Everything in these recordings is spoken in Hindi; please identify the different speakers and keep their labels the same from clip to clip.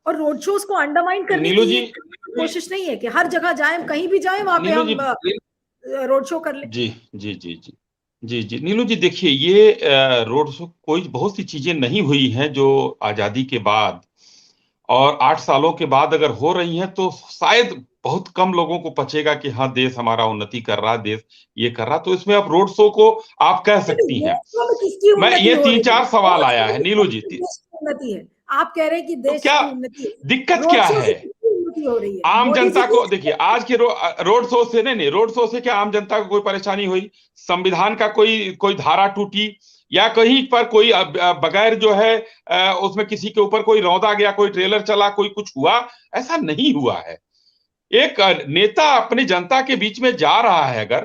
Speaker 1: और रोड शोज को अंडरमाइन करने
Speaker 2: नीलू
Speaker 1: की
Speaker 2: जी,
Speaker 1: ये कोशिश नहीं है कि हर जगह जाए, कहीं भी जाए वहां पे
Speaker 2: नीलू जी,
Speaker 1: हम रोड शो कर ले।
Speaker 2: जी जी जी जी जी जी नीलू जी, देखिए ये रोड शो कोई बहुत सी चीजें नहीं हुई हैं जो आजादी के बाद और 8 सालों के बाद अगर हो रही हैं तो शायद बहुत कम लोगों को पचेगा कि हाँ देश हमारा उन्नति कर रहा, देश ये कर रहा, तो इसमें आप रोड शो को आप कह सकती हैं।
Speaker 1: रोड शो में किसकी
Speaker 2: मैं
Speaker 1: उन्नति
Speaker 2: ये
Speaker 1: हो
Speaker 2: तीन
Speaker 1: रही है?
Speaker 2: चार सवाल
Speaker 1: रोड शो
Speaker 2: आया
Speaker 1: में
Speaker 2: है
Speaker 1: तो
Speaker 2: नीलू जी।
Speaker 1: देश की उन्नति है। आप कह रहे हैं कि
Speaker 2: तो
Speaker 1: देश
Speaker 2: क्या
Speaker 1: की उन्नति है,
Speaker 2: दिक्कत
Speaker 1: रोड
Speaker 2: क्या
Speaker 1: शो
Speaker 2: है?
Speaker 1: से किसकी उन्नति हो रही है?
Speaker 2: आम
Speaker 1: मोदी जी
Speaker 2: जनता
Speaker 1: की।
Speaker 2: को देखिए, आज के रोड शो से नहीं नहीं, रोड शो से क्या आम जनता को कोई परेशानी हुई? संविधान का कोई कोई धारा टूटी या कहीं पर कोई बगैर जो है उसमें किसी के ऊपर कोई रौंदा गया, कोई ट्रेलर चला, कोई कुछ हुआ? ऐसा नहीं हुआ है। एक नेता अपनी जनता के बीच में जा रहा है अगर,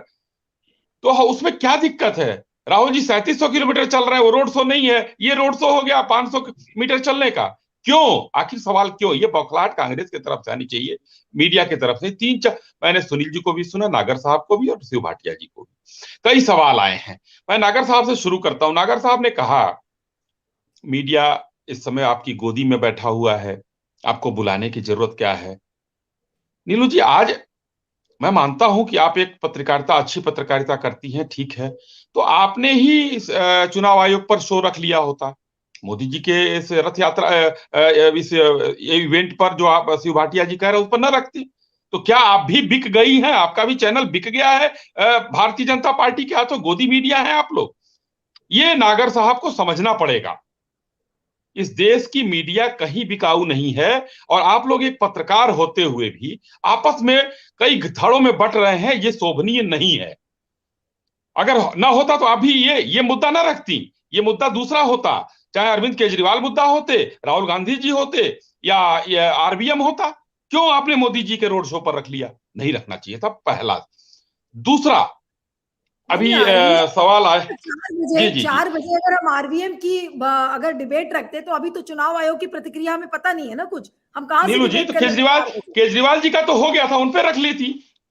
Speaker 2: तो उसमें क्या दिक्कत है? राहुल जी 3700 किलोमीटर चल रहे हैं, वो रोड शो नहीं है, ये रोड शो हो गया 500 मीटर चलने का। क्यों? आखिर सवाल क्यों? ये बौखलाहट कांग्रेस की तरफ से आनी चाहिए, मीडिया की तरफ से। तीन चार मैंने सुनील जी को भी सुना, नागर साहब को भी और शिव भाटिया जी को भी कई सवाल आए हैं। मैं नागर साहब से शुरू करता हूं। नागर साहब ने कहा मीडिया इस समय आपकी गोदी में बैठा हुआ है, आपको बुलाने की जरूरत क्या है? नीलू जी, आज मैं मानता हूं कि आप एक पत्रकारिता, अच्छी पत्रकारिता करती हैं, ठीक है, तो आपने ही चुनाव आयोग पर शो रख लिया होता। मोदी जी के इस रथ यात्रा इस इवेंट पर जो आप शिव भाटिया जी कह रहे हैं उस पर न रखती। तो क्या आप भी बिक गई हैं? आपका भी चैनल बिक गया है भारतीय जनता पार्टी के हाथों? गोदी मीडिया है आप लोग। ये नागर साहब को समझना पड़ेगा। इस देश की मीडिया कहीं बिकाऊ नहीं है, और आप लोग एक पत्रकार होते हुए भी आपस में कई धड़ों में बट रहे हैं, ये शोभनीय नहीं है। अगर ना होता तो अभी ये मुद्दा ना रखती, ये मुद्दा दूसरा होता। चाहे अरविंद केजरीवाल मुद्दा होते, राहुल गांधी जी होते, या आरबीएम होता। क्यों आपने मोदी जी के रोड शो पर रख लिया? नहीं रखना चाहिए था, पहला। दूसरा,
Speaker 1: नहीं नहीं,
Speaker 2: अभी
Speaker 1: आरवीएम
Speaker 2: सवाल आए।
Speaker 1: 4 बजे,
Speaker 2: जी जी जी
Speaker 1: 4 बजे अगर हम आरवीएम की अगर डिबेट रखते तो अभी तो चुनाव आयोग की प्रतिक्रिया हमें पता नहीं है ना कुछ, हम कहां से
Speaker 2: नीलू जी,
Speaker 1: डिबेट
Speaker 2: तो
Speaker 1: कर लेंगे
Speaker 2: केजरीवाल
Speaker 1: 4 बजे?
Speaker 2: केजरीवाल जी का तो हो गया था, उन पे रख ली थी।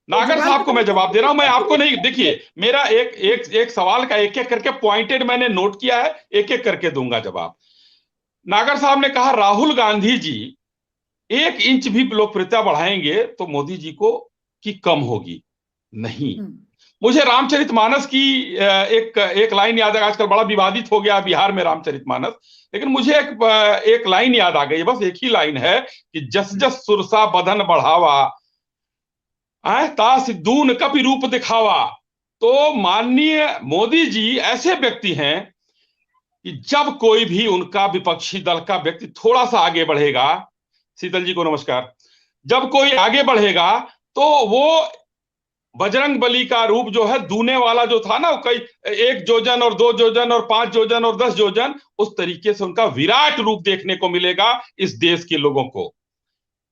Speaker 2: नागर
Speaker 1: केजरीवाल
Speaker 2: साहब
Speaker 1: की
Speaker 2: को
Speaker 1: तो
Speaker 2: मैं जवाब दे रहा हूं, मैं आपको नहीं।
Speaker 1: मतलब
Speaker 2: देखिए, मेरा एक एक एक सवाल का एक एक करके पॉइंटेड मैंने नोट किया है, एक एक करके दूंगा जवाब। नागर साहब ने कहा राहुल गांधी जी 1 इंच भी लोकप्रियता बढ़ाएंगे तो मोदी जी को की कम होगी। नहीं। मुझे रामचरितमानस की एक एक लाइन याद है। आजकल बड़ा विवादित हो गया बिहार में रामचरितमानस, लेकिन मुझे एक लाइन याद आ गई, बस एक ही लाइन है कि जस जस सुरसा बदन बढ़ावा, तास दून कपि रूप दिखावा। तो माननीय मोदी जी ऐसे व्यक्ति हैं कि जब कोई भी उनका विपक्षी दल का व्यक्ति थोड़ा सा आगे बढ़ेगा, शीतल जी को नमस्कार, जब कोई आगे बढ़ेगा तो वो बजरंग बली का रूप जो है, दूने वाला जो था ना, कई 1 जोजन और 2 जोजन और 5 जोजन और 10 जोजन, उस तरीके से उनका विराट रूप देखने को मिलेगा इस देश के लोगों को।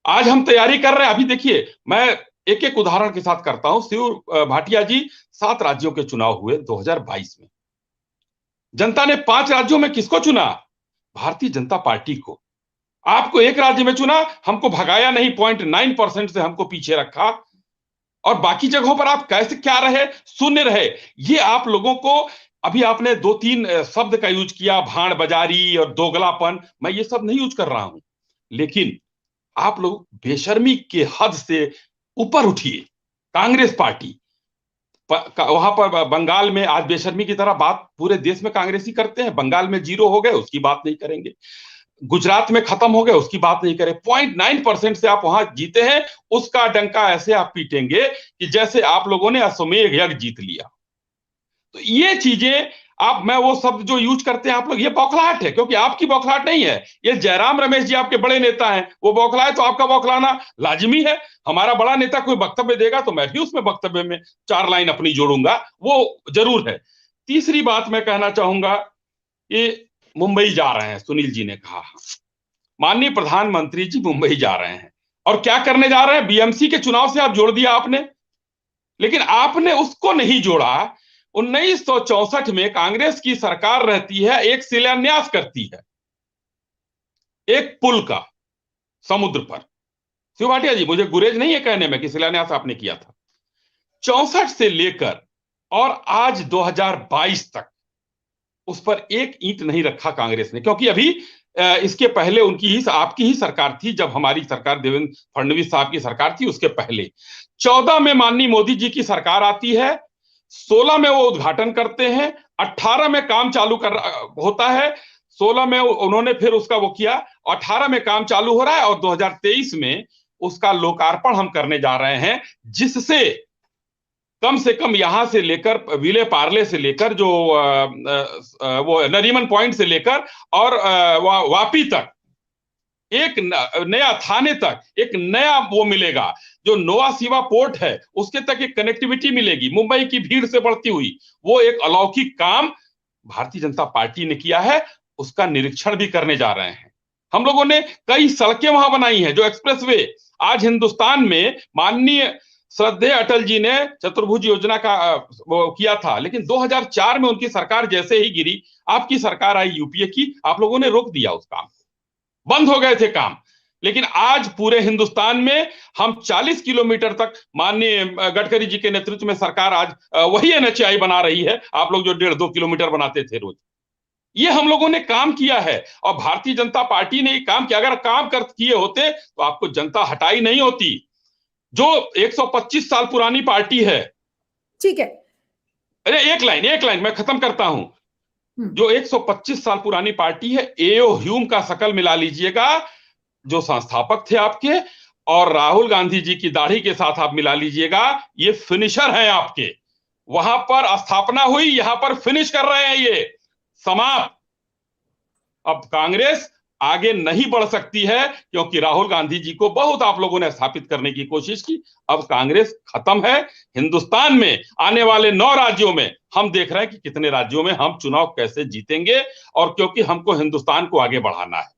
Speaker 2: आज हम तैयारी कर रहे हैं। अभी देखिए, मैं एक एक उदाहरण के साथ करता हूं। शिव भाटिया जी, 7 राज्यों के चुनाव हुए 2022 में। जनता ने 5 राज्यों में किसको चुना? भारतीय जनता पार्टी को। आपको एक राज्य में चुना, हमको भगाया नहीं, 0.9% से हमको पीछे रखा, और बाकी जगहों पर आप कैसे क्या रहे? शून्य रहे। ये आप लोगों को, अभी आपने 2-3 शब्द का यूज किया, भाड़ बाजारी और दोगलापन, मैं ये सब नहीं यूज कर रहा हूं, लेकिन आप लोग बेशर्मी के हद से ऊपर उठिए। कांग्रेस पार्टी वहां पर बंगाल में आज बेशर्मी की तरह बात पूरे देश में कांग्रेसी करते हैं। बंगाल में 0 हो गए, उसकी बात नहीं करेंगे। गुजरात में खत्म हो गए, उसकी बात नहीं करें। 0.9% से आप वहां जीते हैं, उसका डंका ऐसे आप पीटेंगे कि जैसे आप लोगों ने अश्वमेध यज्ञ जीत लिया। तो ये चीजें, आप, मैं वो शब्द जो यूज करते हैं आप लोग, ये बौखलाहट है, क्योंकि आपकी बौखलाहट नहीं है। ये जयराम रमेश जी आपके बड़े नेता हैं, वो बौखलाए तो आपका बौखलाना लाजमी है। हमारा बड़ा नेता कोई वक्तव्य देगा तो मैं भी उसमें वक्तव्य में 4 लाइन अपनी जोड़ूंगा, वो जरूर है। तीसरी बात मैं कहना चाहूंगा, ये मुंबई जा रहे हैं, सुनील जी ने कहा। माननीय प्रधानमंत्री जी मुंबई जा रहे हैं, और क्या करने जा रहे हैं? बीएमसी के चुनाव से आप जोड़ दिया आपने, लेकिन आपने उसको नहीं जोड़ा। 1964 में कांग्रेस की सरकार रहती है, एक शिलान्यास करती है एक पुल का, समुद्र पर। शिव भाटिया जी, मुझे गुरेज नहीं है कहने में कि शिलान्यास आपने किया था। 64 से लेकर और आज 2022 तक उस पर एक ईंट नहीं रखा कांग्रेस ने, क्योंकि अभी इसके पहले उनकी ही, आपकी ही सरकार थी, जब हमारी सरकार देवेंद्र फडणवीस साहब की सरकार थी उसके पहले। 14 में माननीय मोदी जी की सरकार आती है, 16 में वो उद्घाटन करते हैं, 18 में काम चालू होता है, 16 में उन्होंने फिर उसका वो किया, 18 में काम चालू हो रहा है और 2023 में उसका लोकार्पण हम करने जा रहे हैं, जिससे कम से कम यहां से लेकर विले पार्ले से लेकर जो वो नरीमन पॉइंट से लेकर और वापी तक, एक नया थाने तक एक नया वो मिलेगा, जो नोवा सिवा पोर्ट है उसके तक एक कनेक्टिविटी मिलेगी, मुंबई की भीड़ से बढ़ती हुई। वो एक अलौकिक काम भारतीय जनता पार्टी ने किया है, उसका निरीक्षण भी करने जा रहे हैं। हम लोगों ने कई सड़कें वहां बनाई हैं, जो एक्सप्रेसवे आज हिंदुस्तान में माननीय श्रद्धेय अटल जी ने चतुर्भुज योजना का वो किया था, लेकिन 2004 में उनकी सरकार जैसे ही गिरी, आपकी सरकार आई यूपीए की, आप लोगों ने रोक दिया उस काम, बंद हो गए थे काम। लेकिन आज पूरे हिंदुस्तान में हम 40 किलोमीटर तक माननीय गडकरी जी के नेतृत्व में सरकार आज वही एनएचएआई बना रही है, आप लोग जो 1.5-2 किलोमीटर बनाते थे रोज। ये हम लोगों ने काम किया है और भारतीय जनता पार्टी ने ये काम किया। अगर काम किए होते तो आपको जनता हटाई नहीं होती। जो 125 साल पुरानी पार्टी है,
Speaker 1: ठीक है,
Speaker 2: अरे एक लाइन मैं खत्म करता हूं। जो 125 साल पुरानी पार्टी है, एओ ह्यूम का शकल मिला लीजिएगा, जो संस्थापक थे आपके, और राहुल गांधी जी की दाढ़ी के साथ आप मिला लीजिएगा, ये फिनिशर हैं आपके। वहां पर स्थापना हुई, यहां पर फिनिश कर रहे हैं, ये समाप्त। अब कांग्रेस आगे नहीं बढ़ सकती है, क्योंकि राहुल गांधी जी को बहुत आप लोगों ने स्थापित करने की कोशिश की। अब कांग्रेस खत्म है। हिंदुस्तान में आने वाले 9 राज्यों में हम देख रहे हैं कि कितने राज्यों में हम चुनाव कैसे जीतेंगे, और क्योंकि हमको हिंदुस्तान को आगे बढ़ाना है।